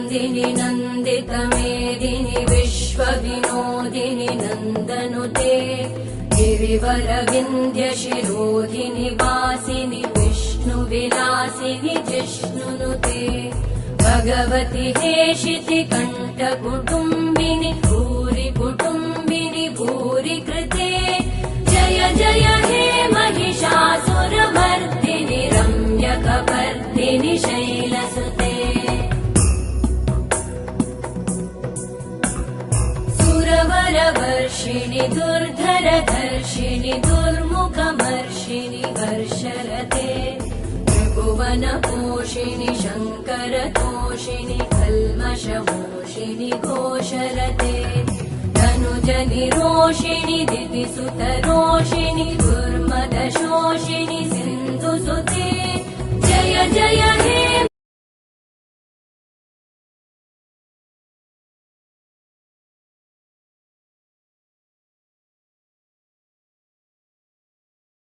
नन्दिनि नन्दितमेदिनि विश्वविनोदिनि नन्दनुते गिरिवरविन्ध्यशिरोधिनि वासिनि विष्णुविलासिनि जिष्णुनुते भगवति हेशिति कण्ठकुटुम्बिनि भूरि कुटुम्बिनि भूरि कृते जय जय हे महिषासुरमर्दिनि रम्यकपर्दिनि शैलसुते सुरवरवर्षिणि दुर्धरधर्षिणि दुर्मुखमर्षिणि वर्षरते त्रिभुवनपोषिणि शङ्करतोषिणि कल्मषमोषिणि घोषरते धनुजनिरोषिणि दितिसुतरोषिणि दुर्मदशोषिणि सिन्धुसुते जय जय हे